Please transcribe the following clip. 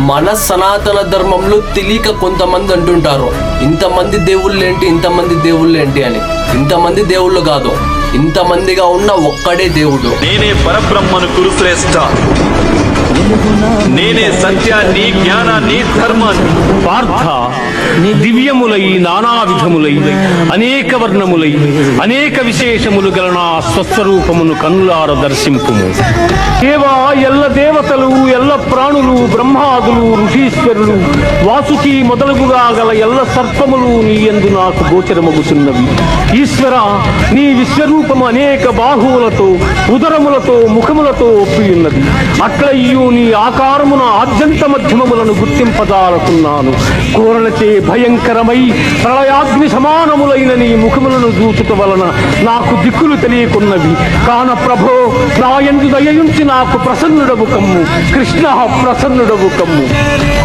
మన సనాతన ధర్మంలో తెలియక కొంతమంది అంటుంటారు, ఇంతమంది దేవుళ్ళు ఏంటి అని. ఇంతమంది దేవుళ్ళు కాదు, ఇంతమందిగా ఉన్న ఒక్కడే దేవుడు. నేనే పరబ్రహ్మను కురుశ్రేష్ఠ, నేనే సత్యాన్ని, జ్ఞానాన్ని, ధర్మాన్ని. పార్థ, దివ్యములై నానా విధములై అనేక వర్ణములై అనేక విశేషములు గల నా స్వస్వరూపమును కన్నులార దర్శింపుము. దేవా, ఎల్ల దేవతలు, ఎల్ల ప్రాణులు, బ్రహ్మాదులు, ఋషీశ్వరులు, వాసుకి మొదలుగుగా గల ఎల్ల సర్పములు నీ యందు నాకు గోచరమగుతున్నవి. ఈశ్వర, నీ విశ్వరూపము అనేక బాహువులతో, ఉదరములతో, ముఖములతో ఒప్పియున్నది. అట్లయ్యూ నీ ఆకారమున ఆద్యంత మధ్యమములను గుర్తింపజాలకున్నాను. కోరలచే భయంకరమై ప్రళయాగ్ని సమానములైన నీ ముఖములను చూచుట వలన నాకు దిక్కులు తెలియకున్నవి. కాన ప్రభో, నా యందు దయయుంచి నాకు ప్రసన్నుడవు కమ్ము. కృష్ణ, ప్రసన్నుడవు కమ్ము.